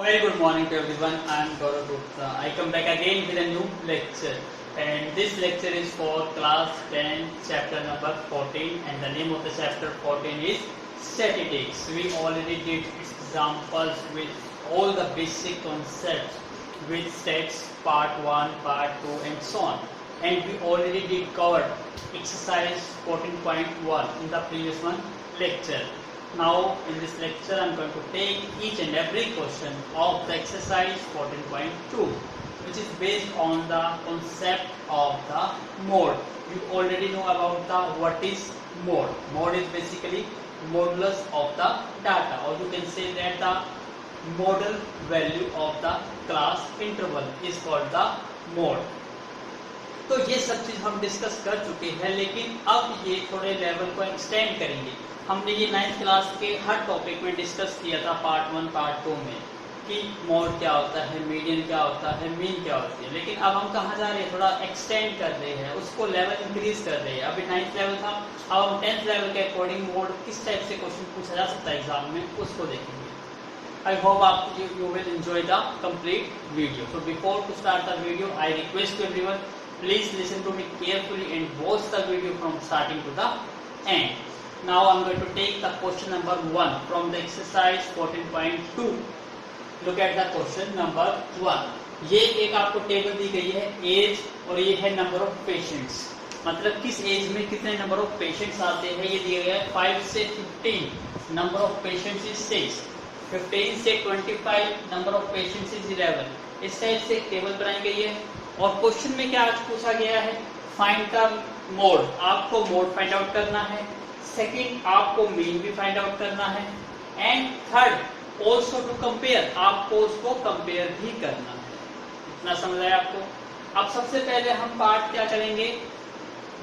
A very good morning to everyone. I am Gaurav Gupta. I come back again with a new lecture, and this lecture is for class 10, chapter number 14, and the name of the chapter 14 is statistics. We already did examples with all the basic concepts with stats part 1, part 2, and so on. And we already did cover exercise 14.1 in the previous one lecture. Now in this lecture I am going to take each and every question of the exercise 14.2, which is based on the concept of the mode. You already know about the what is mode. Mode is basically modulus of the data, or you can say that the modal value of the class interval is called the mode. तो ये सब चीज हम discuss कर चुके हैं, लेकिन अब ये थोड़े लेवल को एक्सटेंड करेंगे। हमने ये 9th क्लास के हर टॉपिक में डिस्कस किया था पार्ट 1 पार्ट 2 में कि मोड क्या होता है, मीडियन क्या होता है, मीन क्या होती है। लेकिन अब हम कहाँ जा रहे हैं, थोड़ा एक्सटेंड कर रहे हैं, उसको लेवल इंक्रीज कर रहे हैं। अभी 9th लेवल था, अब हम 10th लेवल के अकॉर्डिंग मोड किस टाइप से क्वेश्चन पूछा जा सकता है एग्जाम में, उसको देखेंगे। I hope you will enjoy the complete video. So before to start the video, I request to everyone, please listen to me carefully and watch the video from starting to the end. Now I am going to take the question number 1 from the exercise 14.2. Look at the question number 1. ये एक आपको table दी गई है as, और ये है number of patients, मतलब किस एज में कितने नंबर ऑफ पेशेंट्स आते हैं, ये दिया गया है 5 से 15 नंबर ऑफ पेशेंट्स इज 6, 15 से 25 नंबर ऑफ पेशेंट्स इज 11। इस टाइप से एक टेबल बनाई गई है, और क्वेश्चन में क्या आज पूछा गया है, फाइंड द मोड। आपको मोड फाइंड आउट करना है, सेकंड आपको मीन भी फाइंड आउट करना है, and third also to compare, आपको उसको कंपेयर भी करना है। इतना समझ आया आपको। अब सबसे पहले हम पार्ट क्या करेंगे,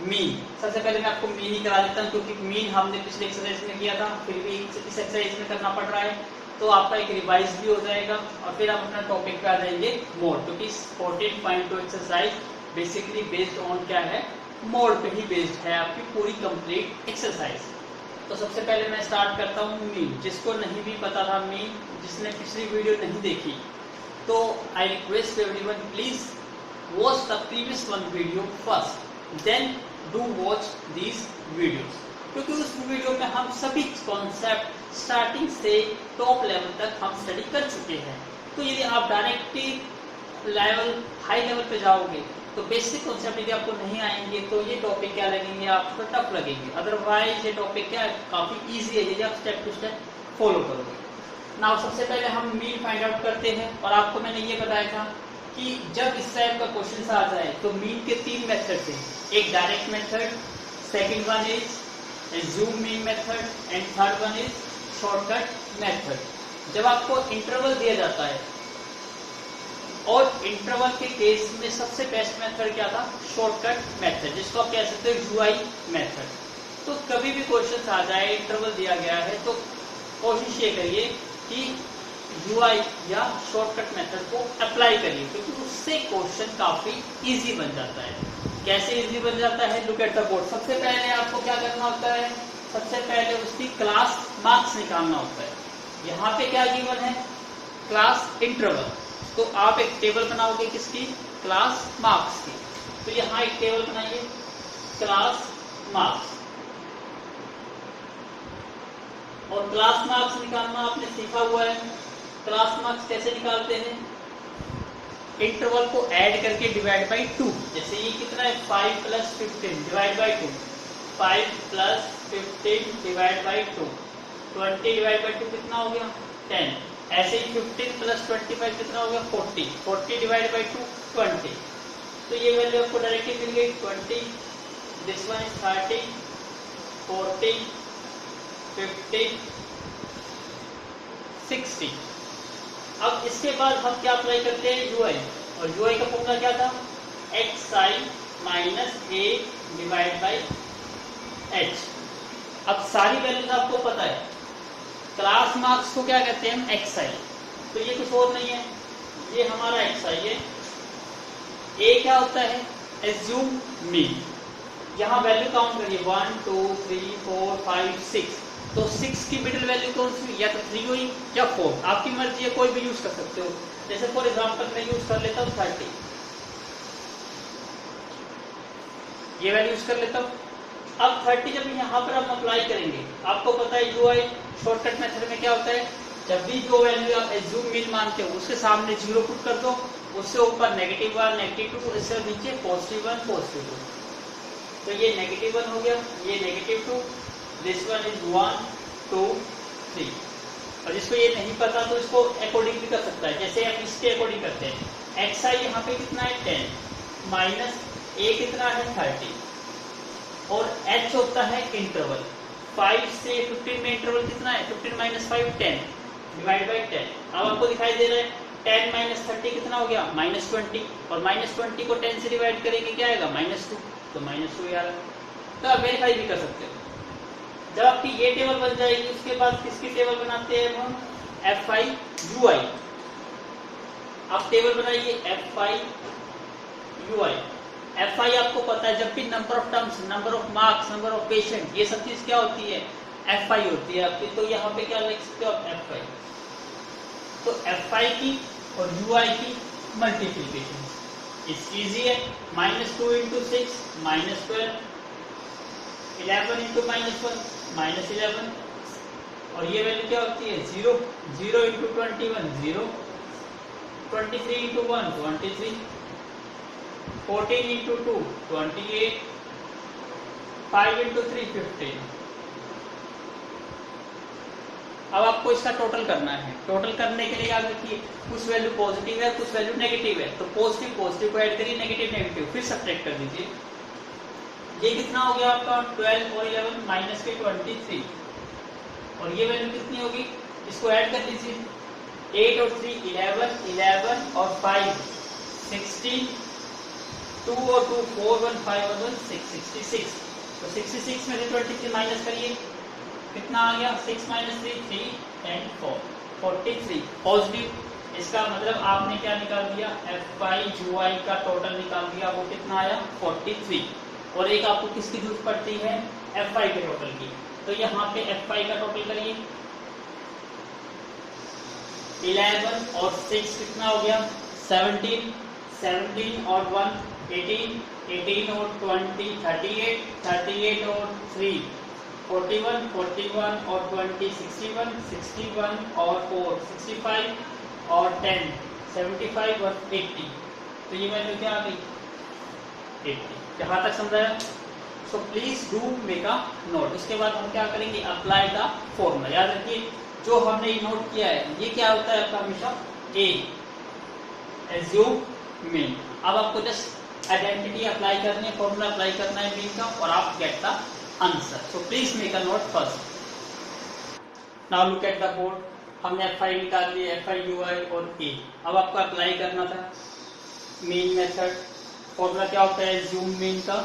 मीन। सबसे पहले मैं आपको मीन ही करा देता हूँ, क्योंकि मीन हमने पिछले एक्सरसाइज में किया था, फिर भी इस एक्सरसाइज में करना पड़ रहा है, तो आपका एक रिवाइज भी हो जाएगा, और फिर हम अपना टॉपिक पे आ जाएंगे मोड, क्योंकि 14.2 एक्सरसाइज बेसिकली बेस्ड ऑन क्या है, मोड पे ही बेस्ड है आपकी पूरी कंप्लीट एक्सरसाइज। तो सबसे पहले मैं स्टार्ट करता हूँ मीन। जिसको नहीं भी पता था मीन, जिसने पिछली वीडियो नहीं देखी, तो I request everyone please watch the previous one video first, then do watch these videos, क्योंकि उस वीडियो में हम सभी कॉन्सेप्ट स्टार्टिंग से टॉप लेवल तक हम स्टडी कर चुके हैं। तो यदि आप डायरेक्टली लेवल हाई लेवल पे जाओगे तो बेसिक कॉन्सेप्ट यदि आपको नहीं आएंगे तो ये टॉपिक क्या लगेंगे, आपको टफ लगेंगे। अदरवाइज ये टॉपिक क्या है, काफी इजी है यदि आप स्टेप टू स्टेप फॉलो करोगे। नाउ सबसे पहले हम मीन फाइंड आउट करते हैं, और आपको मैंने ये बताया था कि जब इस टाइप का क्वेश्चन आ जाए तो मीन के 3 मेथड हैं, एक direct method, second one is assume mean method, and third one is shortcut method। जब आपको इंटरवल दिया जाता है, और इंटरवल के केस में सबसे बेस्ट मेथड क्या था, शॉर्टकट मेथड, जिसको आप कह सकते हो यूआई मेथड। तो कभी भी क्वेश्चन आ जाए, इंटरवल दिया गया है, तो कोशिश ये करिए कि यूआई या शॉर्टकट मेथड को अप्लाई करिए, क्योंकि उससे क्वेश्चन काफी इजी बन जाता है। कैसे इजी बन जाता है, लुक एट द बोर्ड। सबसे पहले आपको क्या करना होता है, सबसे पहले उसकी क्लास मार्क्स निकालना होता है। यहाँ पे क्या गिवन है, क्लास इंटरवल, तो आप एक टेबल बनाओगे किसकी, क्लास मार्क्स की। तो यहाँ एक टेबल बनाइए, क्लास मार्क्स, और क्लास मार्क्स निकालना आपने सीखा हुआ है। क्लास मार्क्स कैसे निकालते हैं, इंटरवल को ऐड करके डिवाइड बाई 2। जैसे ये कितना है, 5 + 15 divide by 2, 5 + 15 divide by 2, 20 divide by 2 कितना हो गया, 10। ऐसे ही 15 + 25 कितना हो गया, 40, 40 डिवाइड बाई 2, 20। तो ये वैल्यू आपको डायरेक्टली मिल गई 20, दिस वन इज 30, 40, 50, 60। अब इसके बाद हम क्या अप्लाई करते हैं, यूआई, और यूआई का फॉर्मूला क्या था, xi - a divide by h। अब सारी वैल्यूज आपको पता है, क्लास मार्क्स को क्या कहते हैं हम, xi, तो ये कुछ और नहीं है, ये हमारा xi है। a क्या होता है, assume mean। यहाँ वैल्यू काउंट करिए, 1 2 3 4 5 6, तो 6 की मिडिल वैल्यू कौन सी हुई, या तो 3 हुई या 4, आपकी मर्जी है, कोई भी यूज कर सकते हो। जैसे फॉर एग्जांपल मैं यूज कर लेता हूँ 30, ये वैल्यू यूज कर लेता हूँ। अब 30 जब यहाँ पर हम अप्लाई करेंगे, आपको पता है यूआई शॉर्टकट मेथड में क्या होता है, जब भी जो वैल्यू आप एज्यूम मीन मानते हो उसके सामने 0 पुट कर दो, उससे ऊपर -1 -2, इससे नीचे +1 +2। तो ये -1 हो गया, ये -2, दिस वन इज 1 2 3। और जिसको ये नहीं पता तो इसको अकॉर्डिंग भी कर सकता है, जैसे हम इसके अकॉर्डिंग करते हैं। xi यहाँ पे कितना है 10, माइनस a कितना है 30, और h होता है इंटरवल 5 से 15 में। इंटरवल कितना है 15 - 5 10 डिवाइड बाई 10। अब आपको दिखाई दे रहा है 10 - 30 कितना हो गया -20, और -20 को 10 से डिवाइड करेंगे क्या आएगा -2, तो -2 आ रहा है। तो आप वेरीफाई भी कर सकते हो। जब आपकी ये टेबल बन जाएगी उसके बाद किसकी टेबल बनाते हैं हम, fi ui। आप टेबल बनाइए fi ui। fi आपको पता है जब भी number of terms, number of marks, number of patient, ये सब चीज क्या होती है fi होती है आपकी। तो यहाँ पे क्या लिख सकते हो आप fi। तो fi की और ui की मल्टीप्लीकेशन इजी है, -2 × 6 -12, 11 × -1 -11, और ये वैल्यू क्या होती है 0, 0 × 21 0, 23 × 1 23, 14 × 2 28, 5 × 3 15। अब आपको इसका टोटल करना है। टोटल करने के लिए याद रखिए कुछ वैल्यू पॉजिटिव है, कुछ वैल्यू नेगेटिव है, तो पॉजिटिव को ऐड करिए, नेगेटिव फिर सब्ट्रैक्ट कर दीजिए। ये कितना हो गया आपका 12 और 11 माइनस के 23, और ये वैल्यू कितनी होगी, इसको ऐड कर दीजिए। 8 और 3 11, 11 और 5 16, 2 और 2 4, 1 5 और 1 6 66। तो 66 में से 23 माइनस करिए, कितना आ गया 6 - 3 3 and 4 43 पॉजिटिव। इसका मतलब आपने क्या निकाल दिया, fi ui का टोटल निकाल दिया, वो कितना आया 43। और एक आपको किसकी जरूरत पड़ती है, fi के टोटल की। तो यहाँ पे fi का टोटल करिए, 11 और 6 कितना हो गया 17, 17 और 1 18, 18 और 20 38, 38 और 3 41, 41 और 20 61, 61 और 4 65 और 10 75 और 80। तो ये वैल्यू क्या आ गई 80। यहाँ तक समझाया। So please do make a note. इसके बाद हम क्या करेंगे, अप्लाई द फॉर्मूला। याद रखिए जो हमने ये नोट किया है ये क्या होता है आपका हमेशा ए एज्यूम मीन। अब आपको जस्ट आइडेंटिटी अप्लाई करनी है, फॉर्मूला अप्लाई करना है मीन का, और आप get the answer. So please make a node first. Now look at the board. हमने fi निकाल लिया, fi ui और a। अब आपको अप्लाई करना था मीन मेथड। फॉर्मूला क्या होता है एज्यूम मीन का,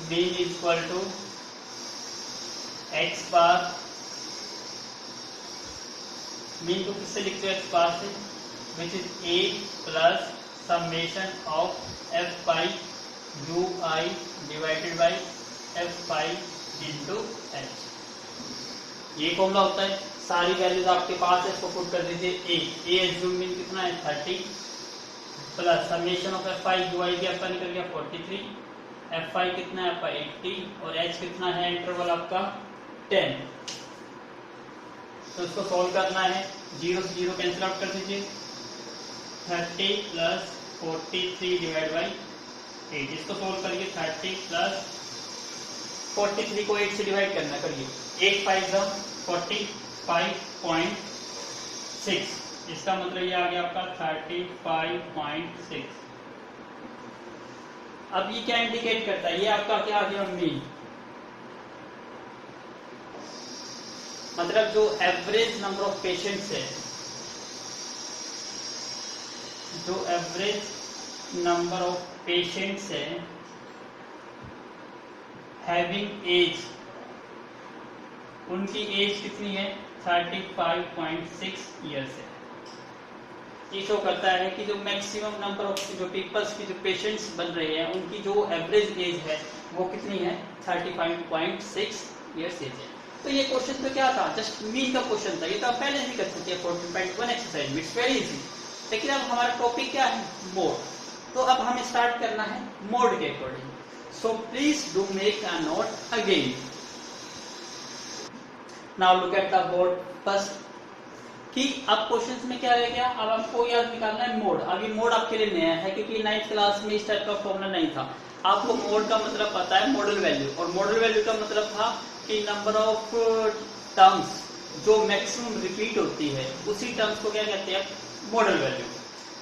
mean equal to x bar. Mean को किससे लिखते हो x बार से, which is a plus summation of fi ui divided by fi into h। ये फॉर्मूला होता है। सारी वैल्यूज आपके पास है, इसको पुट कर दीजिए। a एज्यूम मीन कितना है 30 plus summation of fi ui भी आपका निकल गया 43, fi कितना है आपका 80 और h कितना है इंटरवल आपका 10। तो इसको सॉल्व करना है, 0 से 0 कैंसिल आउट कर दीजिए। 30 प्लस 43 डिवाइड बाई 8। इसको सॉल्व करिए, 30 प्लस 43 को 8 से डिवाइड करना, करिए 8 5 45.6। इसका मतलब ये आ गया आपका 35.6। अब ये क्या इंडिकेट करता है, ये आपका क्या आ गया मीन। मतलब जो एवरेज नंबर ऑफ पेशेंट्स है, जो एवरेज नंबर ऑफ पेशेंट्स है हैविंग एज, उनकी एज कितनी है 35.6 ईयर्स है। ये शो करता है कि जो मैक्सिमम नंबर ऑफ जो पीपल्स की जो पेशेंट्स बन रहे हैं उनकी जो एवरेज एज है वो कितनी है 35.6 ईयर्स एज है। तो ये क्वेश्चन तो क्या था, जस्ट मीन का क्वेश्चन था, ये तो आप पहले ही कर सकते हैं 14.1 एक्सरसाइज में, इट्स वेरी इजी। लेकिन अब हमारा टॉपिक क्या है, मोड। तो अब हमें स्टार्ट करना है मोड के according. So please do make a note again. Now look at the board first, कि अब क्वेश्चंस में क्या रह गया, अब आपको याद निकालना है मोड। अभी मोड आपके लिए नया है क्योंकि 9th क्लास में इस टाइप का फॉर्मूला नहीं था। आपको मोड का मतलब पता है मॉडल वैल्यू, और मॉडल वैल्यू का मतलब था कि नंबर ऑफ टर्म्स जो मैक्सिमम रिपीट होती है उसी टर्म्स को क्या कहते हैं, मॉडल वैल्यू।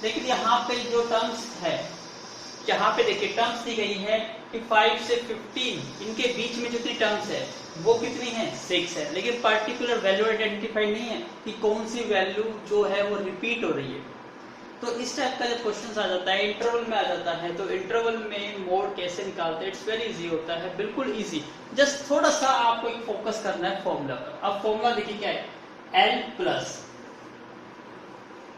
लेकिन यहाँ पे जो टर्म्स है, यहाँ पे देखिए टर्म्स दी गई है कि 5 से 15 इनके बीच में जितनी टर्म्स है वो कितनी है, 6 है। लेकिन पर्टिकुलर वैल्यू आइडेंटिफाई नहीं है कि कौन सी वैल्यू जो है वो रिपीट हो रही है। तो इस टाइप का जब क्वेश्चन आ जाता है, इंटरवल में आ जाता है, तो इंटरवल में मोड कैसे निकालते हैं, इट्स वेरी इजी होता है, बिल्कुल इजी। जस्ट थोड़ा सा आपको एक फोकस करना है फॉर्मूला पर। अब फॉर्मूला देखिए क्या है, एल प्लस,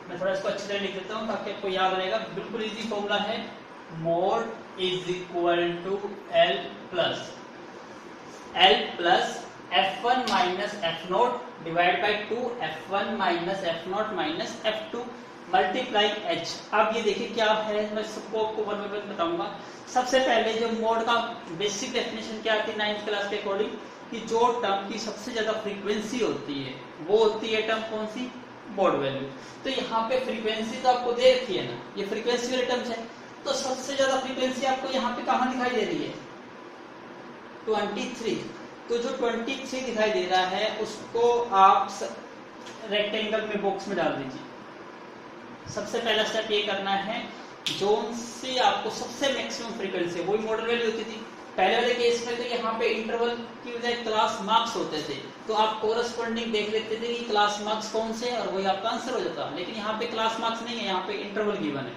मैं थोड़ा इसको अच्छी तरह लिख देता हूँ ताकि आपको याद रहेगा, बिल्कुल इजी फॉर्मूला है। Mode is equal to L plus f1 minus f0 divide by 2 f1 minus f0 minus f2 multiply h। अब ये देखिए क्या है, मैं सबको आपको वन बाय वन बताऊंगा। सबसे पहले जो मोड का बेसिक डेफिनेशन क्या थी 9th क्लास के अकॉर्डिंग, कि जो टर्म की सबसे ज्यादा फ्रीक्वेंसी होती है वो होती है टर्म कौन सी, मोड वैल्यू। तो यहाँ पे फ्रीक्वेंसी तो आपको दे रखी है ना, ये फ्रीक्वेंसी वाले टर्म्स है, तो सबसे ज्यादा फ्रीक्वेंसी आपको यहाँ पे कहाँ दिखाई दे रही है, 23। तो जो 23 दिखाई दे रहा है उसको आप रेक्टेंगल में बॉक्स में डाल दीजिए। सबसे पहला स्टेप ये करना है, जोन से आपको सबसे मैक्सिमम फ्रीक्वेंसी, वही मॉडल वैल्यू होती थी पहले वाले केस में। तो यहाँ पे इंटरवल की बजाय क्लास मार्क्स होते थे, तो आप कोरस्पॉन्डिंग देख लेते थे कि क्लास मार्क्स कौन से और वही आपका आंसर हो जाता। लेकिन यहाँ पे क्लास मार्क्स नहीं है, यहाँ पे इंटरवल गिवन है।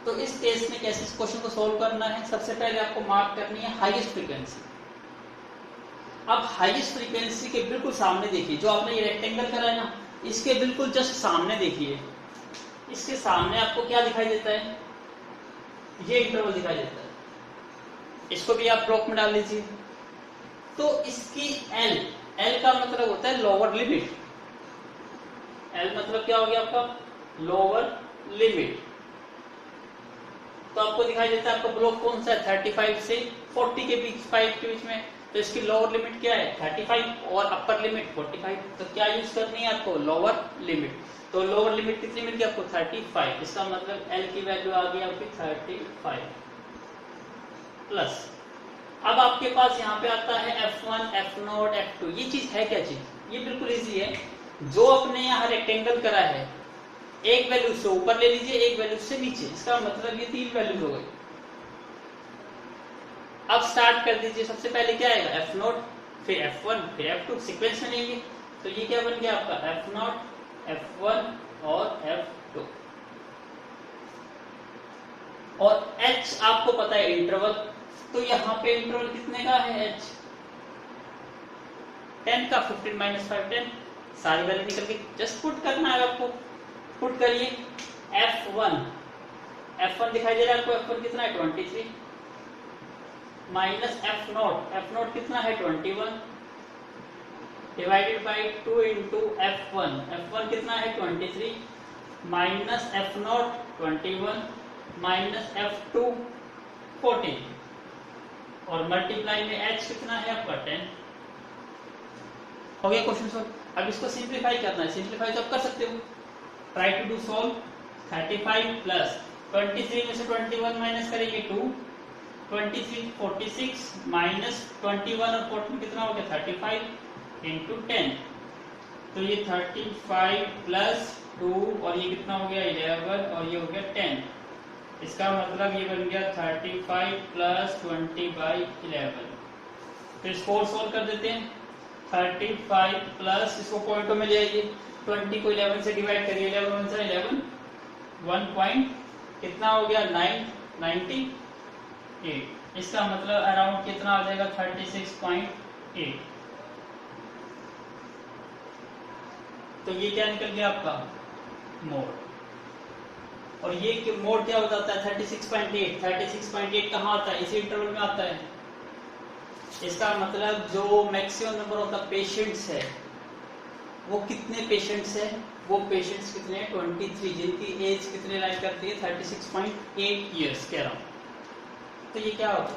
तो इस केस में कैसे इस क्वेश्चन को सोल्व करना है, सबसे पहले आपको मार्क करनी है हाईएस्ट फ्रीक्वेंसी। अब हाईएस्ट फ्रीक्वेंसी के बिल्कुल सामने देखिए, जो आपने ये रेक्टेंगल करा है ना, इसके बिल्कुल जस्ट सामने देखिए, इसके सामने आपको क्या दिखाई देता है, ये इंटरवल दिखाई देता है। इसको भी आप ब्लॉक में डाल लीजिए। तो इसकी एल का मतलब होता है लोअर लिमिट। एल मतलब क्या हो गया आपका, लोअर लिमिट। तो आपको दिखाई देता है आपका ब्लॉक कौन सा है, 35 से 40 के बीच, 5 के बीच में। तो इसकी लोअर लिमिट क्या है, 35, और अपर लिमिट 45। तो क्या यूज करनी है आपको, लोअर लिमिट। तो लोअर लिमिट कितनी मिल गई आपको, 35। इसका मतलब एल की वैल्यू आ गई आपकी 35 प्लस। अब आपके पास यहाँ पे आता है f1, f0, f2। ये चीज है क्या चीज, ये बिल्कुल इजी है। जो अपने यहाँ रेक्टेंगल करा है, एक वैल्यू से ऊपर ले लीजिए, एक वैल्यू से नीचे, इसका मतलब ये 3 वैल्यूज हो गई। अब स्टार्ट कर दीजिए। सबसे पहले क्या आएगा, f0, फिर f1, फिर f2, सीक्वेंस में लेंगे। तो ये क्या बन गया आपका, f0, f1 और f2। और h आपको पता है इंटरवल, तो यहाँ पे इंटरवल कितने का है, h 10 का, 15 माइनस 5 10, सारी वैल्यू निकल गई। जस्ट पुट करना है आपको, पुट करिए। f1 दिखाई दे रहा है आपको, f1 कितना है 23, माइनस f0 कितना है 21, डिवाइडेड बाई 2 इंटू f1 कितना है 23, माइनस f0 21, माइनस f2 14, और मल्टीप्लाई में h कितना है आपका 10। हो गया क्वेश्चन सॉल्व। अब इसको सिंप्लीफाई करना है, सिंप्लीफाई तो आप कर सकते हो, try to do solve. 35 plus 23 में से 21 माइनस करेंगे 2, 23 46, माइनस 21 और 14 कितना हो गया 35 इंटू 10। तो ये 35 प्लस 2 और ये कितना हो गया 11 और ये हो गया 10। इसका मतलब ये बन गया 35 प्लस 20/11। तो इसको और सोल्व कर देते हैं। 35 प्लस, इसको पॉइंटों में ले आइए, 20 को 11 से डिवाइड करिए, 11 से 11, 1 पॉइंट कितना हो गया 98। इसका मतलब अराउंड कितना आ जाएगा 36.8। तो ये क्या निकल गया आपका मोड। और ये मोड क्या हो जाता है 36.8। 36.8 कहाँ आता है, इसी इंटरवल में आता है। इसका मतलब जो maximum number of the patients है वो कितने पेशेंट्स है, वो पेशेंट्स कितने हैं 23, जिनकी एज कितने लाइक करती है 36.8 ईयर्स कह रहा हूँ। तो ये क्या होगा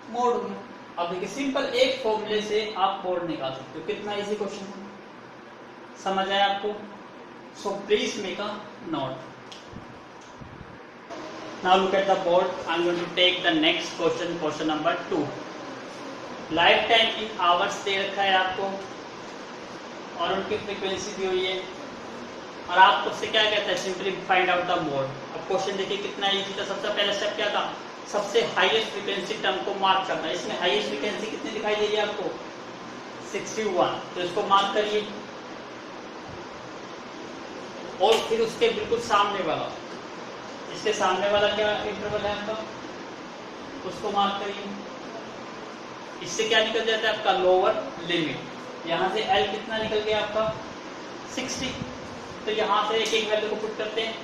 मोड होगा। अब देखिए सिंपल एक फॉर्मूले से आप मोड निकाल सकते हो, कितना इजी क्वेश्चन है, समझ आया आपको। सो please make a note. Now look at the board. I'm going to take the next question, question number 2. Life time in hours दे रखा है आपको और उनकी फ्रीक्वेंसी दी हुई है और आपको उससे क्या कहता है simply find out the mode. अब क्वेश्चन देखिए कितना इजी था। सबसे पहला स्टेप क्या था, सबसे हाईएस्ट फ्रीक्वेंसी टर्म को मार्क करना। इसमें हाईएस्ट फ्रीक्वेंसी कितनी दिखाई दे रही है आपको 61, तो इसको मार्क करिए और फिर उसके बिल्कुल सामने वाला, इसके सामने वाला क्या इंटरवल है आपका, उसको मार्क करिए। इससे क्या निकल जाता है आपका लोअर लिमिट। यहाँ से L कितना निकल गया आपका 60, तो यहाँ से एक एक वैल्यू को पुट करते हैं।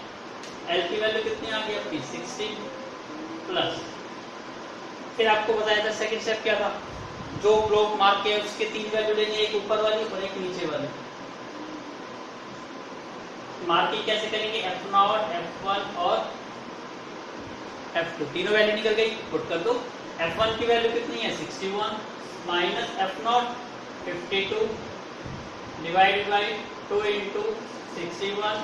L की वैल्यू कितनी आ गई आपकी 60 प्लस, फिर आपको बताया था सेकंड स्टेप क्या था, जो ब्लॉक मार्क है उसके 3 वैल्यू लेनी है, एक ऊपर वाली और एक नीचे वाली। मार्किंग कैसे करेंगे, F0, F1 और F2, तीनों वैल्यू निकल गई, पुट कर दो। F1 की वैल्यू कितनी है 61 minus F0 52 divided by 2 into 61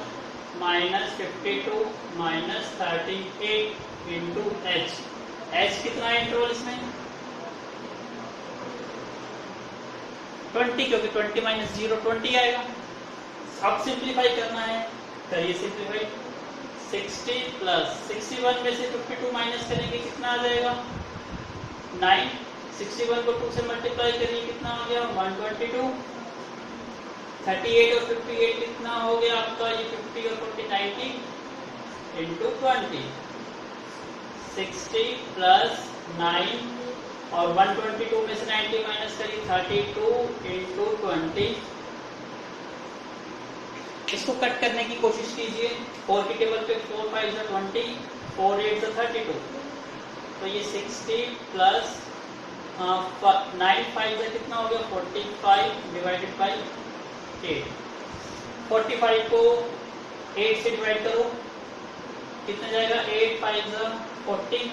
minus 52 minus 38 into H। H कितना है इंटरवल इसमें 20, क्योंकि 20 माइनस 0 20 आएगा। अब सिंप्लीफाई करना है, करिए सिंप्लीफाई। 60 प्लस 61 में से 52 माइनस करेंगे कितना आ जाएगा 9। 61 को 2 से मल्टीप्लाई करिए कितना हो गया 122। 38 और 58 कितना हो गया आपका, ये 50 और 40 90 इंटू 20। 60 प्लस 9 और 122 में से 90 माइनस करिए 32 इंटू 20। इसको कट करने की कोशिश कीजिए। 4 की टेबल पे 4 5 20, 4 8 32, तो ये 60 प्लस 9 5 कितना हो गया 45 डिवाइडेड बाई 8। 45 को 8 से डिवाइड करो कितना जाएगा 8 5 40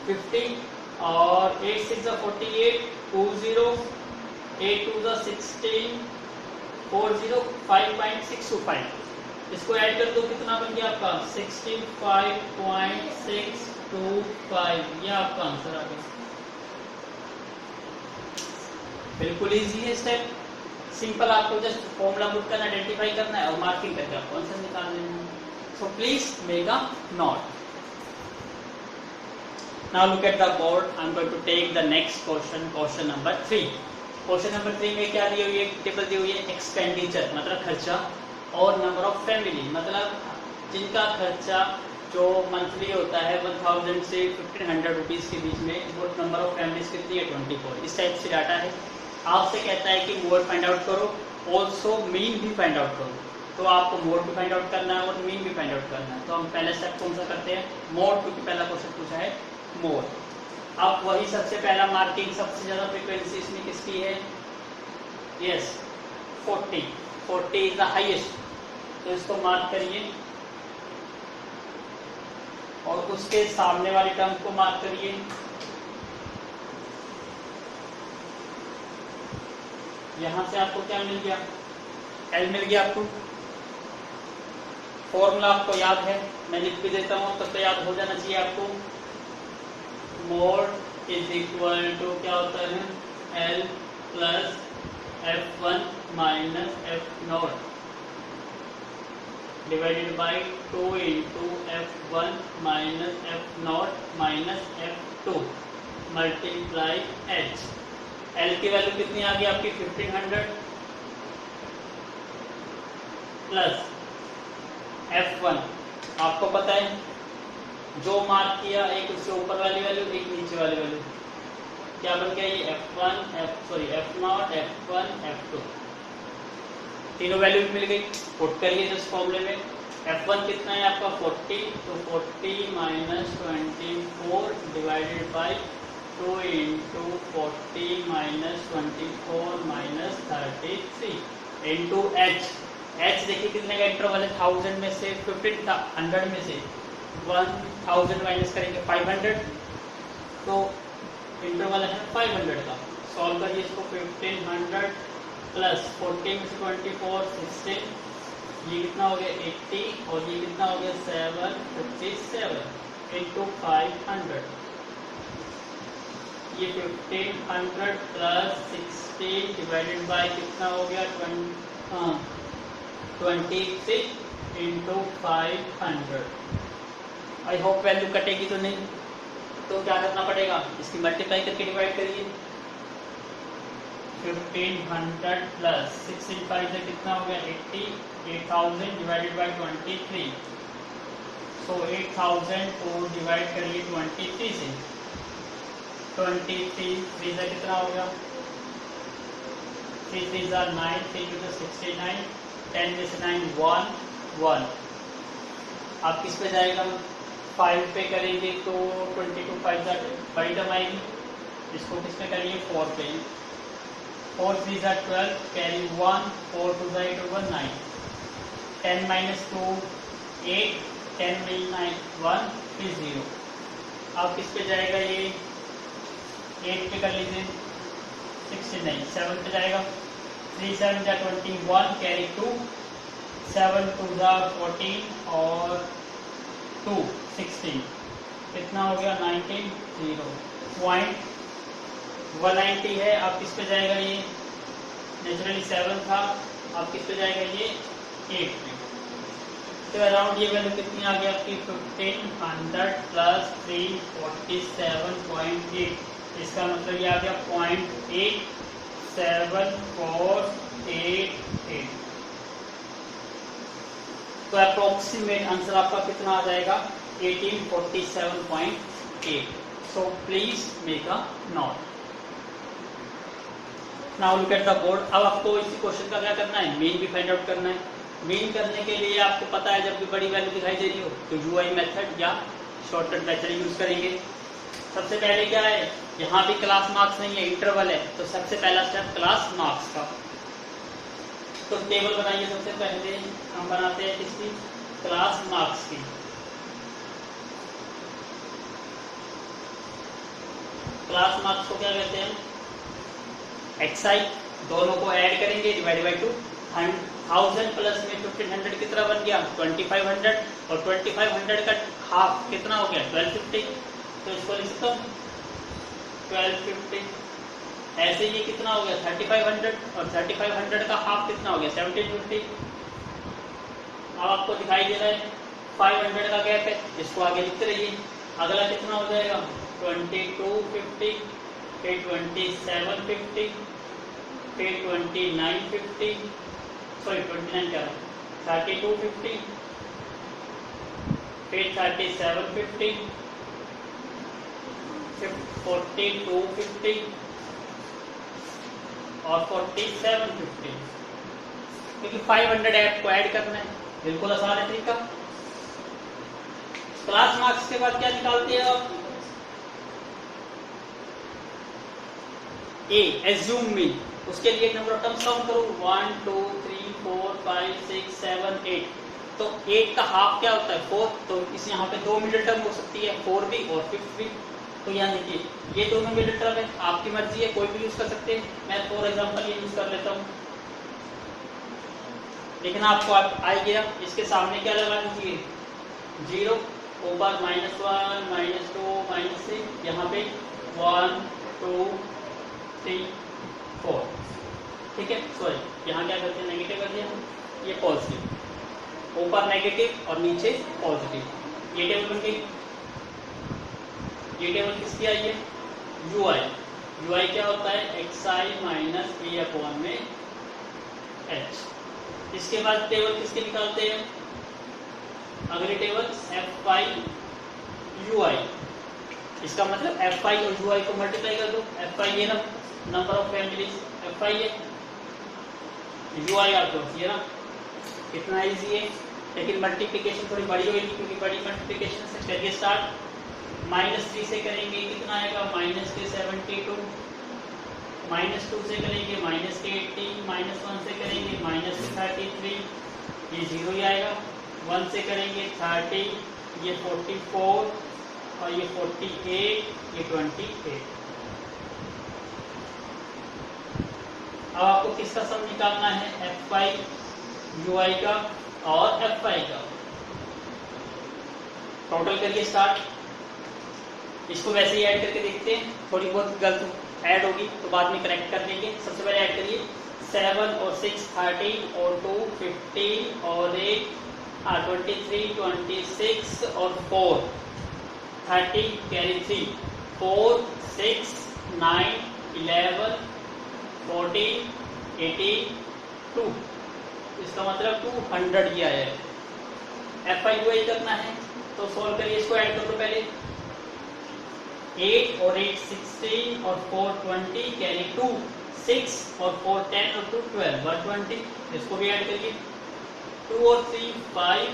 .50 और 8 6 48 20 8 2 16 40 5.625। इसको ऐड कर दो कितना बन गया आपका 65.625। ये आपका आंसर आ गया। बिल्कुल इजी है स्टेप, सिंपल। आपको जस्ट फॉर्मूला पुट करना, आइडेंटिफाई करना है और मार्किंग करके आपको आंसर निकाल लेना है। सो please make a note. Now look at the board. I'm going to take the next question, question number 3. Question number 3 में क्या दी हुई है, टेबल दी हुई है एक्सपेंडिचर मतलब खर्चा और नंबर ऑफ फैमिली मतलब जिनका खर्चा जो मंथली होता है 1000 से 1500 रुपीज़ के बीच में, वो नंबर ऑफ फैमिलीज कितनी है 24। इस टाइप से डाटा है। आपसे कहता है कि मोड फाइंड आउट करो, ऑल्सो मीन भी फाइंड आउट करो। तो आपको मोड भी फाइंड आउट करना है और मीन भी फाइंड आउट करना है। तो हम पहला स्टेप कौन सा करते हैं मोड, क्योंकि पहला क्वेश्चन पूछा है मोड। अब वही सबसे पहला मार्किंग, सबसे ज्यादा फ्रीक्वेंसी इसमें किसकी है, यस 40 इज द हाईएस्ट, तो इसको मार्क करिए और उसके सामने वाली टर्म को मार्क करिए। यहां से आपको क्या मिल गया L मिल गया आपको। फॉर्मूला आपको याद है, मैं लिख भी देता हूं तब तो याद हो जाना चाहिए आपको। मोड इज इक्वल टू क्या होता है L plus F1 minus F0 divided by 2 into F1 minus F0 minus F2 multiply H। L की वैल्यू कितनी आ गई आपकी 1500 प्लस F1 आपको पता है जो मार्क किया, एक उससे ऊपर वाली वैल्यू एक नीचे वाली वैल्यू, क्या बन गया ये F0 F1 F2, तीनों वैल्यू मिल गई। पुट करिए जिस फॉर्मूले में F1 कितना है आपका 40, तो 40 minus 24 divided by 2 into 40 minus 24 minus 33 into H. H देखिए कितने का इंटरवल है, 1000 में से 1500 में से 1000 माइनस करेंगे 500, तो इंटरवल है 500 का। सॉल्व करिए इसको, 1500 प्लस 40 में से 24 16, ये कितना हो गया 80, और ये कितना हो गया 757 इंटू 500। ये 1500 प्लस 16 डिवाइडेड बाय कितना हो गया 23 इंटू 500। आई होप वैल्यू कटेगी तो नहीं, तो क्या करना पड़ेगा, इसकी मल्टीप्लाई करके डिवाइड करिए। 1500 प्लस 6 इन 5 से कितना हो गया 80, 8000 डिवाइडेड बाय 23, सो 8000 को डिवाइड करिए 23 से, 23 3 से कितना हो गया 3 3 9, 3 2 69, 10 में से 9 1 1। आप किस पे जाएगा, 5 पे करेंगे तो 22 5 बड़ी टर्म आएगी, इसको किस पे करेंगे 4 पे, 4 3 12 कैरी 1, 4 2 8 over 9, 10 minus 2 8, 10 में 9 1 3 0। अब किस पे जाएगा, ये 8 पे कर लीजिए 69, 7 पे जाएगा 3 7 21 कैरी 2, 7 2 14 और 2 16, कितना हो गया 19 0 पॉइंट 190 है। अब किस पे जाएगा, ये नेचुरली 7 था, अब किस पे जाएगा ये 8 पे, तो अराउंड ये वैल्यू कितनी आ गई आपकी 1500 प्लस 347.8, इसका मतलब ये आ गया 0.87488। तो अप्रोक्सीमेट आंसर आपका कितना आ जाएगा 1847.8। सो please make a note. Now look at the board. अब आपको इसी क्वेश्चन का क्या करना है, मीन भी फाइंड आउट करना है। मीन करने के लिए आपको पता है जब भी बड़ी वैल्यू दिखाई दे रही हो तो यूआई मेथड या शॉर्टकट मेथड यूज करेंगे। सबसे पहले क्या है, यहाँ भी क्लास मार्क्स नहीं है, इंटरवल है, तो सबसे पहला स्टेप क्लास मार्क्स का। तो टेबल बनाइए, सबसे पहले हम बनाते हैं किसकी, क्लास मार्क्स की। क्लास मार्क्स को क्या कहते हैं, एक्सआई, दोनों को ऐड करेंगे डिवाइड बाई 2, 1000 प्लस में 1500 कितना बन गया 2500, और 2500 का हाफ कितना हो गया 1250, तो इसको लिख सकता हूँ 1250। ऐसे ये कितना हो गया 3500, और 3500 का हाफ कितना हो गया 1750। अब आपको दिखाई दे रहा है 500 का गैप है, इसको आगे लिखते रहिए। अगला कितना हो जाएगा 2250, फिर 2750, फिर 2950, सॉरी 29 क्या है 3250, फिर 3750, फिर 4250 और 4750, क्योंकि 500 ऐप को ऐड करना है, बिल्कुल आसान है तरीका। क्लास मार्क्स के बाद क्या निकालते हैं आप, ए एज्यूम मीन, उसके लिए नंबर ऑफ टर्म्स काउंट करो 1 2 3 4 5 6 7 8, तो 8 का हाफ क्या होता है 4, तो इस यहाँ पे 2 मिडिल टर्म हो सकती है 4 भी और 5 भी। तो यहाँ देखिए ये दोनों मिडिल टर्म है, आपकी मर्जी है, कोई भी यूज कर सकते हैं। मैं फॉर एग्जांपल ये यूज कर लेता हूँ, लेकिन आपको आ गया, इसके सामने क्या लगा दीजिए 0 ऊपर -1 -2 -3, यहाँ पे 1 2 3 4, ठीक है। सॉरी यहाँ क्या करते हैं नेगेटिव कर दिया, ये पॉजिटिव, ऊपर नेगेटिव और नीचे पॉजिटिव, ये टेबल बन गई। ये टेबल किसकी आई है ui, ui क्या होता है xi माइनस a अपॉन में h। इसके बाद टेबल किसके निकालते हैं, अगली टेबल fi ui, इसका मतलब fi और ui को मल्टीप्लाई कर दो, fi ये ना नंबर ऑफ फैमिलीज, fi है ui आपको ये ना, कितना इजी है लेकिन मल्टीप्लिकेशन थोड़ी बड़ी होगी क्योंकि बड़ी मल्टीप्लिकेशन से करिए स्टार्ट। -3 से करेंगे कितना आएगा -72, -2 से करेंगे -80, -1 से करेंगे -33, ये 0 ही आएगा। 1 से करेंगे 30, ये 44 और ये 48, ये 28। अब आपको किसका सम निकालना है, FI UI का और FI का। टोटल करिए स्टार्ट। इसको वैसे ही ऐड करके देखते हैं, थोड़ी बहुत गलत ऐड होगी तो बाद में करेक्ट कर लेंगे। सबसे पहले ऐड करिए 7 और 6 13 और 2 15 और 8 23 26 और 4 30 कैरी 3 4 6 9 11 14 18 2। इसका मतलब 200 ही आया है। FI UI करना है तो सोल्व करिए, इसको ऐड कर दो पहले। 8 और 8 16 और 4 20 कैरी 2 6 और 4 10 और 2 12 120। इसको भी ऐड करिए। 2 और 3 5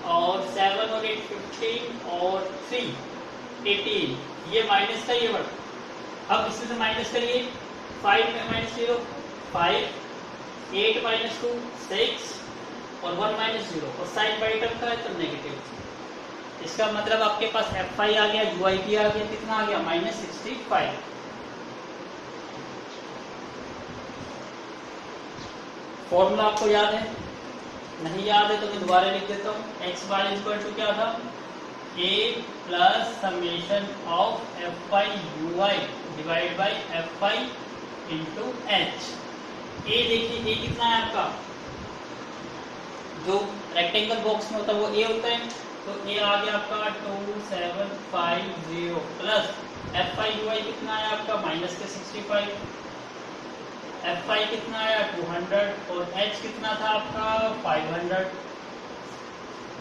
और 7 और 8 15 और 3 18। ये माइनस का ये वर्ड। अब इसमें से माइनस करिए। 5 में -0 5, 8 -2 6 और 1 -0 और साइन बाई टर्म का है तो नेगेटिव। इसका मतलब आपके पास FI आ गया, UI भी आ गया, कितना आ गया -65। फॉर्मूला आपको याद है? नहीं याद है तो मैं दोबारा लिख देता हूँ। x बार इक्वल टू क्या था, A plus summation of FI UI divide by FI into H। A देखिए A कितना है आपका, जो रेक्टेंगल बॉक्स में होता है वो A होता है, तो A आ गया आपका 2750 प्लस FI UI कितना है आपका -65, FI कितना आया 200 और H कितना था आपका 500।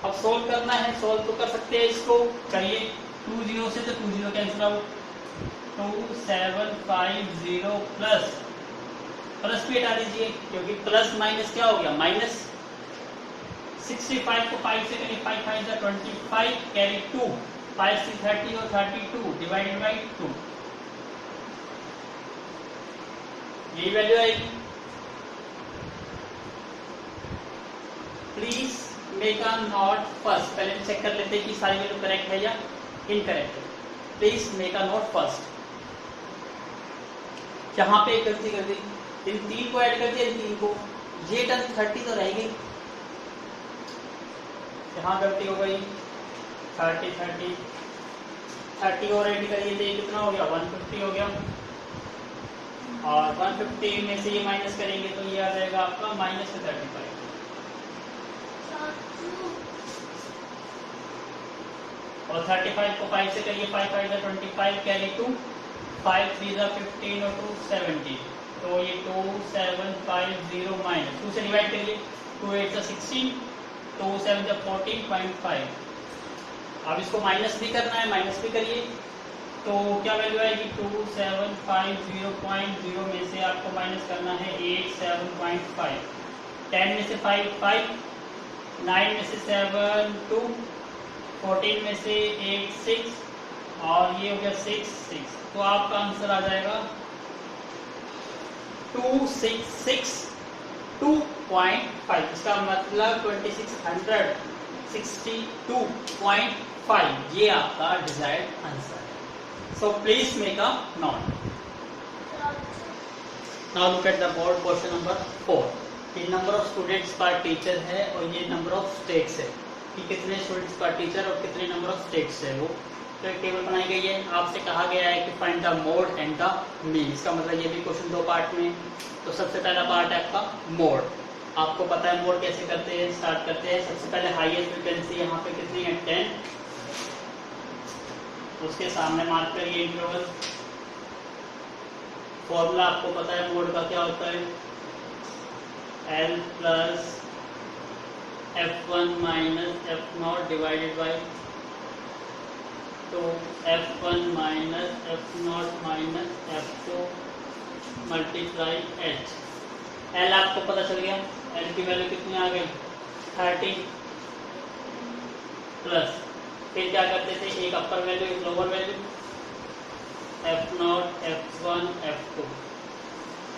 अब सोल्व करना है, सोल्व तो कर सकते हैं, इसको करिए। 2 0 से तो 2 0 कैंसिल आउट। 2750 प्लस भी हटा दीजिए क्योंकि प्लस माइनस क्या हो गया माइनस। 65 को 5 से करिए, 5 5 जा 25 कैरी 2 5 से 30 और 32 डिवाइडेड बाई 2, यही वैल्यू आएगी। Please make a node first. पहले चेक कर लेते हैं कि सारी वैल्यू करेक्ट है या इनकरेक्ट है। Please make a node first. जहां पे एक गलती कर दी, इन 3 को ऐड कर दिया, इन 3 को, ये टर्म 30 तो रह गई, यहाँ गलती हो गई 30 और ऐड करिए तो ये कितना हो गया 150 हो गया, और 150 में से ये माइनस करेंगे तो ये आ जाएगा आपका -35। और 35 को 5 से करिए, 5 5 25 कैरी 2 5 3 15 और 2 70, तो ये 2750 माइनस 2 से डिवाइड करिए, 2 8 16 2 7 14.5। अब इसको माइनस भी करना है, माइनस भी करिए, तो क्या वैल्यू आएगी 2750.0 में से आपको माइनस करना है 87.5। 10 में से 5 5, 9 में से 7 2, 14 में से 8 6 और ये हो गया 6 6, तो आपका आंसर आ जाएगा 266.2.5। इसका मतलब 2662.5, ये आपका डिजायर्ड आंसर है। सो please make a note. Now look at the board question number 4। ये नंबर ऑफ स्टूडेंट्स पर टीचर है और ये नंबर ऑफ स्टेट्स है कि कितने स्टूडेंट्स पर टीचर और कितने नंबर ऑफ स्टेट्स है। वो तो एक टेबल बनाई गई है, आपसे कहा गया है कि find the mode and the mean. इसका मतलब ये भी क्वेश्चन 2 पार्ट में। तो सबसे पहला पार्ट है आपका मोड। आपको पता है मोड कैसे करते हैं, स्टार्ट करते हैं। सबसे पहले हाईएस्ट फ्रीक्वेंसी यहाँ पे कितनी है 10, उसके सामने मार्क करिए इंटरवल। फॉर्मूला आपको पता है मोड का क्या होता है, L plus F1 minus F0 divided by, तो F1 minus F0 minus F2 multiply H। L आपको पता चल गया, L की वैल्यू कितनी आ गई 30, प्लस फिर क्या करते थे, एक अपर वैल्यू एक lower value, F0 F1 F2।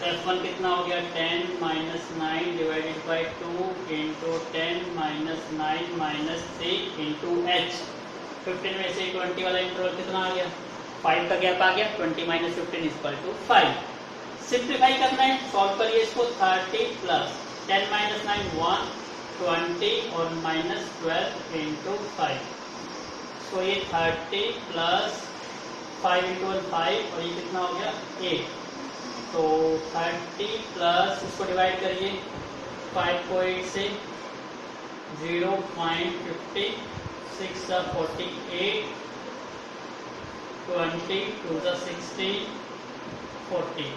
F1 कितना हो गया 10 minus 9 divided by 2 into 10 minus 9 minus 3 into H. 15 में से 20 वाला इंटरवल कितना आ गया, 5 का गैप आ गया, 20 माइनस 15 इक्वल टू 5। सिंप्लीफाई करना है, सॉल्व करिए इसको। 30 प्लस 10 माइनस 9 1 20 और माइनस 12 इंटू 5। तो ये 30 प्लस 5 इंटू 1 5 और ये कितना हो गया 8। तो 30 प्लस इसको डिवाइड करिए 5 को 8 से 0.50 6 48 20 2 60 40।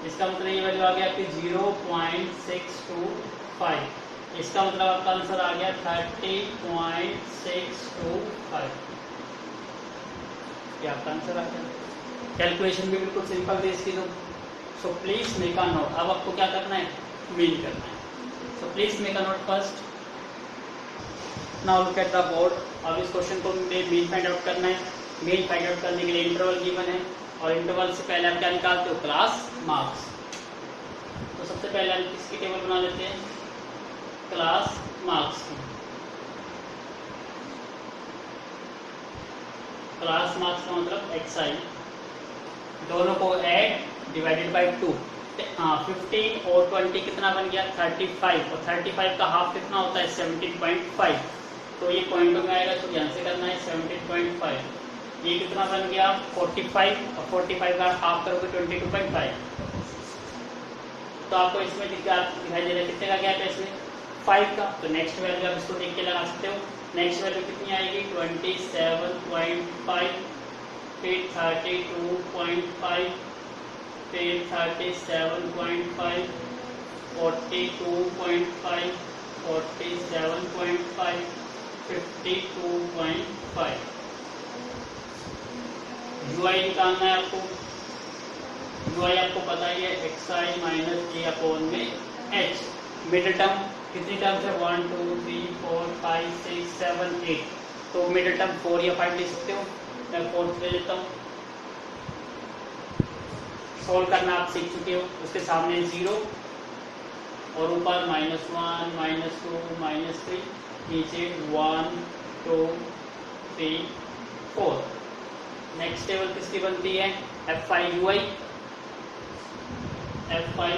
इसका मतलब ये वैल्यू आ गया आपकी 0.625। इसका मतलब आपका आंसर आ गया 30.625। ये आपका आंसर आ गया। कैलकुलेशन भी बिल्कुल सिंपल थी इसकी। तो सो प्लीज मेक अ नोट। अब आपको क्या करना है, मीन करना है। सो please make a node first. Now look at the board. अब इस क्वेश्चन को मीन फाइंड आउट करना है। मीन फाइंड आउट करने के लिए इंटरवल गिवन है और इंटरवल से पहले आप क्या निकालते हो, क्लास मार्क्स। तो सबसे पहले हम किसकी टेबल बना लेते हैं, क्लास मार्क्स की। क्लास मार्क्स का मतलब XI, दोनों को ऐड डिवाइडेड बाई 2। 15 और 20 कितना बन गया 35 और 35 का हाफ कितना होता है 17.5। तो ये पॉइंटों में आएगा तो ध्यान से करना है 17.5। ये कितना बन गया 45 और 45 का हाफ करोगे 22.5। तो आपको इसमें दिखाई दे रहा है कितने का गैप है इसमें 5 का। तो नेक्स्ट वैल्यू आप इसको देख के लगा सकते हो। नेक्स्ट वैल्यू कितनी आएगी 27.5, फिर 32.5, फिर 37.5, 42.5, 47.5, 52.5। UI निकालना है आपको। UI आपको पता ही है XI माइनस A अपॉन में H। मिडिल टर्म कितनी टर्म्स है 1 2 3 4 5 6 7 8। तो मिडिल टर्म 4 या 5 ले सकते हो। मैं 4 ले लेता हूँ। सोल्व करना आप सीख चुके हो। उसके सामने 0 और ऊपर -1 -2 -3, नीचे 1 2 3 4। नेक्स्ट टेबल किसकी बनती है FI UI। FI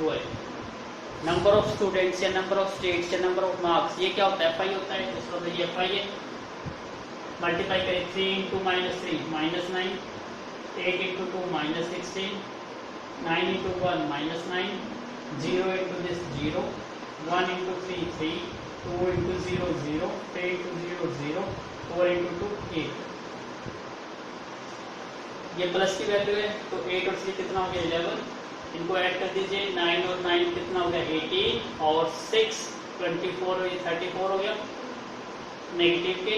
UI number of students या नंबर ऑफ स्टेट्स या नंबर ऑफ मार्क्स। ये क्या होता है FI होता है। इसको तो ये FI है। मल्टीप्लाई करें 3 into -3 -9, 8 into 2 -16, 9 into 1 -9, 0 into this 0, 1 into 3 3, 2 into 0 0, 3 into 0 0, 4 into 2 8। ये प्लस की वैल्यू है तो 8 और 3 कितना हो गया 11। इनको ऐड कर दीजिए 9 और 9 कितना हो गया 18 और 6 24 और ये 34 हो गया। नेगेटिव के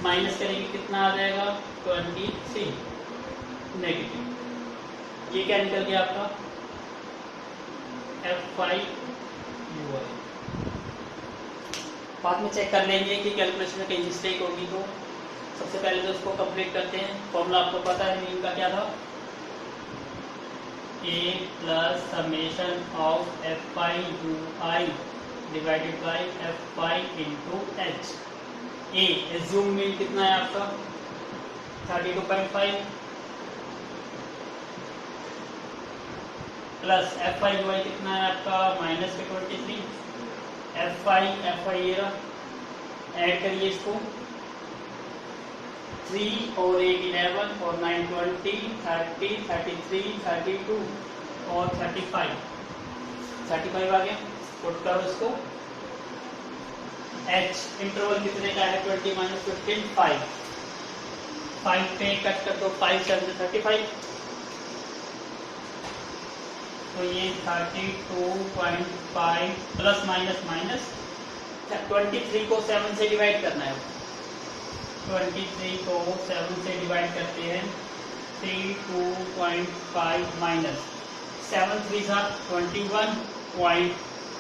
माइनस करेंगे कितना आ जाएगा 23 नेगेटिव। ये क्या निकल गया आपका FI UI। बाद में चेक कर लेंगे कि कैलकुलेशन में कहीं मिस्टेक होगी। तो सबसे पहले तो उसको कंप्लीट करते हैं। फॉर्मूला आपको पता है मीन का क्या था, A plus summation of FI UI divided by FI into H। A assume mean कितना है आपका 32.5 प्लस FI UI कितना है आपका माइनस के 23। FI ऐड करिए इसको 3 और 8 11 और 9 20 30 33 32 और 35 आ गया। पुट करो इसको। H इंटरवल कितने का है 20 माइनस 15 5 पे कट कर दो 5 7 35। तो ये 32.5 प्लस माइनस माइनस 23 को 7 से डिवाइड करना है। 23 को 7 से डिवाइड करते हैं 32.5 माइनस 7 3 21.5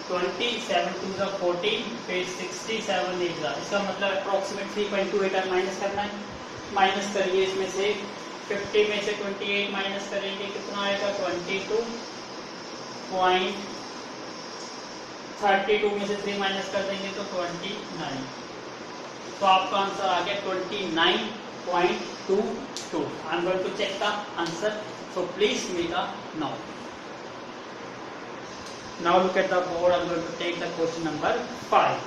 27 टू द 14, फिर 67 8 ज़ा, इसका मतलब अप्रोक्सीमेट 3.28 माइनस करना है। माइनस करिए इसमें से 50 में से 28 माइनस करेंगे कितना आएगा 22.32 में से 3 माइनस कर देंगे तो 29। तो आपका आंसर आ गया 29.22। I am going to check the answer, so please make a note. Now look at the board. I'm going to take the question number 5.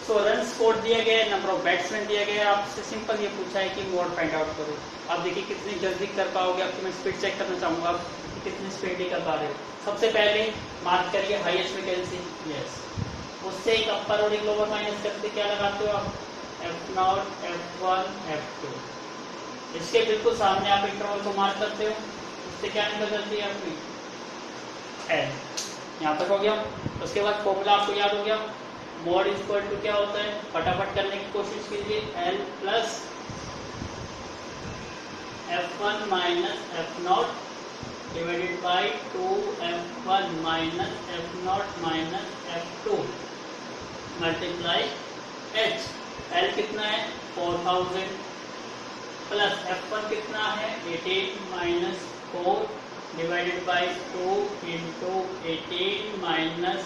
So run score दिया गया है, नंबर ऑफ बैट्समैन दिया गया है, आपसे simple ये पूछा है कि मोड फाइंड आउट करो। आप देखिए कितनी जल्दी कर पाओगे, आपकी मैं स्पीड चेक करना चाहूँगा आप कितनी स्पीड कर पा रहे हो। सबसे पहले मार्क करिए हाईएस्ट वैकेंसी, यस। उससे एक अपर और एक लोअर माइनस करते क्या लगाते हो आप, F0, F1, F2। इसके बिल्कुल सामने आप इंटरवल को मार्क करते हो, उससे क्या निकल जाती है आपकी L। यहाँ तक हो गया। उसके बाद फॉर्मूला आपको याद हो गया, मोड इज इक्वल टू क्या होता है, फटाफट करने की कोशिश कीजिए, L plus F1 minus F0 divided by 2F1 minus F0 minus F2 multiply H। L कितना है 4000 प्लस F1 कितना है 18 minus 4 divided by 2 into 18 minus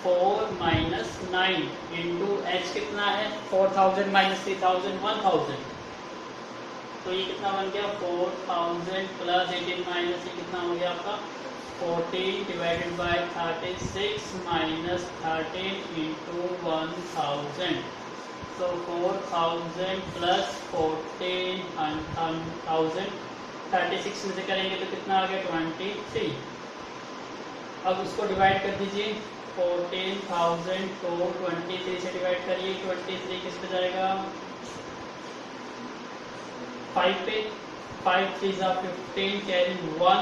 4 minus 9 into H कितना है 4000 माइनस 3000 1000। तो ये कितना बन गया 4000 प्लस 18 माइनस ये कितना हो गया आपका 14 डिवाइडेड बाई 36 माइनस 13 इंटू 1000। तो 4000 प्लस 14,000 36 में से करेंगे तो कितना आ गया 23। अब उसको डिवाइड कर दीजिए 14,000 को 23 से डिवाइड करिए, 23 किस पे जाएगा 5 पे, 5 3 जा 15 कैरी 1,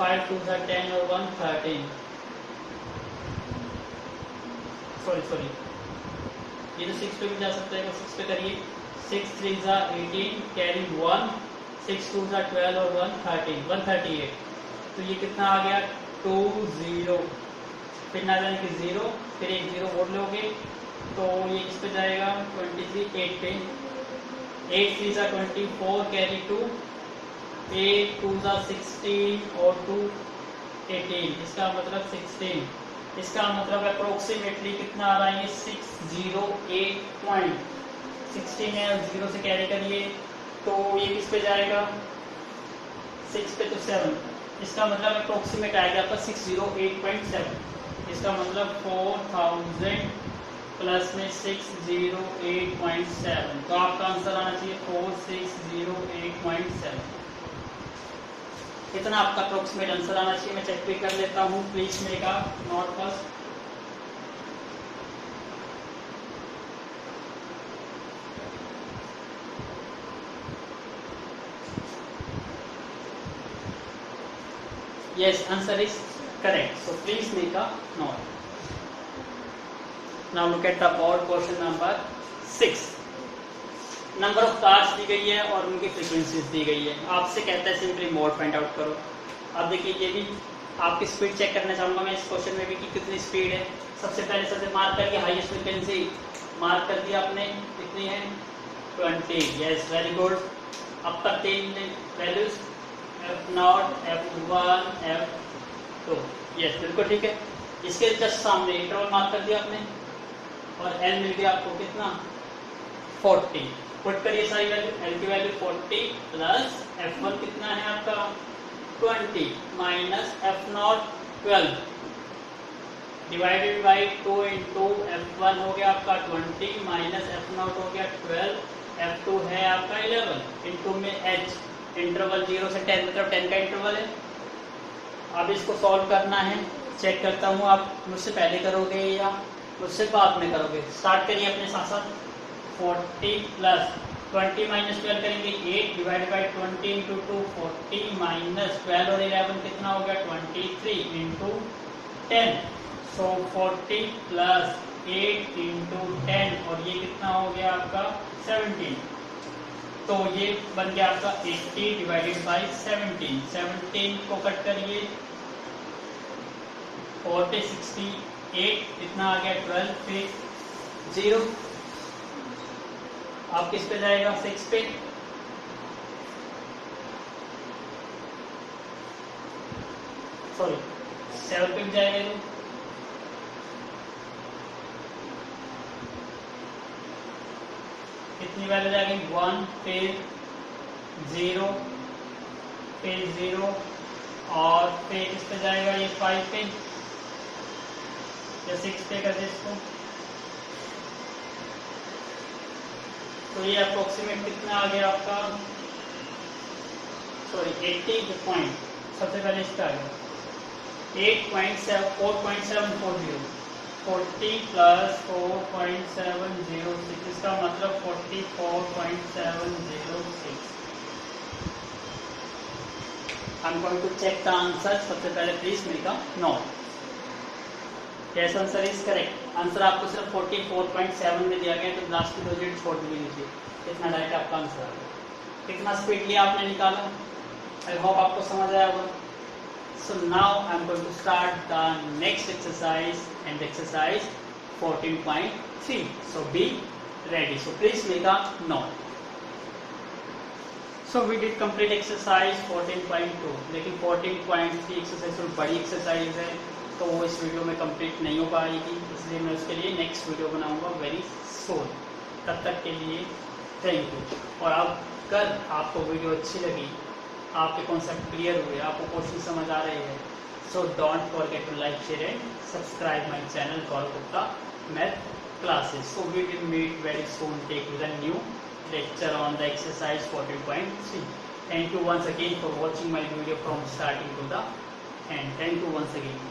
5 2 जा 10 और 1 13। सॉरी ये तो 6 पे भी जा सकता है, 6 पे करिए, 6 3 जा 18 कैरी 1, 6 2 जा 12 और 1 13 138। तो ये कितना आ गया 20, फिर ना जाने कि 0, फिर एक 0 बोल लोगे तो ये किस पे जाएगा 23 8 पे, 8 3 जा 24 कैरी 2, 8 2 जा 16 और 2 18, इसका मतलब 16। इसका मतलब अप्रोक्सीमेटली कितना आ रहा है ये 608.16 है, 0 से कैरी करिए तो ये किस पे जाएगा 6 पे तो 7, इसका मतलब अप्रोक्सीमेट आएगा आपका 608.7। इसका मतलब 4000 प्लस में 608.7, तो आपका आंसर आना चाहिए 4608.7। इतना आपका अप्रोक्सीमेट आंसर आना चाहिए। मैं चेक भी कर लेता हूँ, please make a node first. Yes, answer is correct. So please make a note. Now look at the board question number 6. Number of cards दी गई है और उनकी फ्रीक्वेंसीज दी गई है। आपसे कहता है सिंपली मोड फाइंड आउट करो। अब देखिए ये भी आपकी स्पीड चेक करना चाहूँगा मैं इस क्वेश्चन में भी कि कितनी स्पीड है। सबसे पहले सबसे मार्क करिए हाईएस्ट फ्रीक्वेंसी, मार्क कर दिया आपने, कितनी है 20। Yes very good. अब पर 3 values F0 F1 F2, yes बिल्कुल ठीक है। इसके जस्ट सामने इंटरवल मार्क कर दिया आपने और L मिल गया आपको कितना 40। पुट करिए सारी वैल्यू, L की वैल्यू 40 प्लस F1 कितना है आपका 20 minus F0 12 divided by 2 into F1 हो गया आपका 20 माइनस F0 हो गया 12, F2 है आपका 11 इंटू में H, इंटरवल 0 से 10 मतलब 10 का इंटरवल है। अब इसको सॉल्व करना है, चेक करता हूँ आप मुझसे पहले करोगे या मुझसे बाद में करोगे। स्टार्ट करिए अपने साथ साथ। 40 प्लस 20 माइनस 12 करेंगे 8 डिवाइड बाई 20 इंटू 2 40 माइनस 12 और 11 कितना हो गया 23 इंटू 10। सो 40 प्लस 8 इंटू 10 और ये कितना हो गया आपका 17। तो ये बन गया आपका 80 डिवाइडेड बाई 17। 17 को कट करिए 4 पे 68 कितना आ गया 12 पे 0, आप किस पे जाएगा 6 पे, सॉरी 7 पे जाएगा तो कितनी वैल्यू जाएगी 1 पे 0 पे 0 और पे किस पे जाएगा ये 5 पे या 6 पे कर दे इसको, तो ये अप्रोक्सीमेट कितना आ गया आपका, सॉरी 80 पॉइंट, सबसे पहले इसका आ गया 4.740 40 प्लस 4.706, इसका मतलब 44.706। I'm going to check the answer. सबसे पहले please make a note. Yes, answer is correct. Answer आपको सिर्फ 44.7 में दिया गया, तो लास्ट की 2 डिजिट छोड़ भी दीजिए। इतना डायरेक्ट आपका आंसर आ गया। कितना स्पीडली आपने निकाला, आई होप आपको समझ आया होगा। So now I am going to start the next exercise and exercise 14.3. So be ready. So please make a note. So we did complete exercise 14.2. लेकिन 14.3 एक्सरसाइज थोड़ी बड़ी एक्सरसाइज है, तो वो इस वीडियो में कंप्लीट नहीं हो पाएगी, इसलिए मैं उसके लिए नेक्स्ट वीडियो बनाऊंगा वेरी सून। तब तक के लिए थैंक यू। और अगर आपको वीडियो अच्छी लगी, आपके कॉन्सेप्ट क्लियर हुए, आपको क्वेश्चन समझ आ रहे हैं, so don't forget to like, share and subscribe my channel Gaurav Gupta math classes. So we will meet very soon, take you the new lecture on the exercise 14.3. Thank you once again for watching my video from starting to the end. Thank you once again.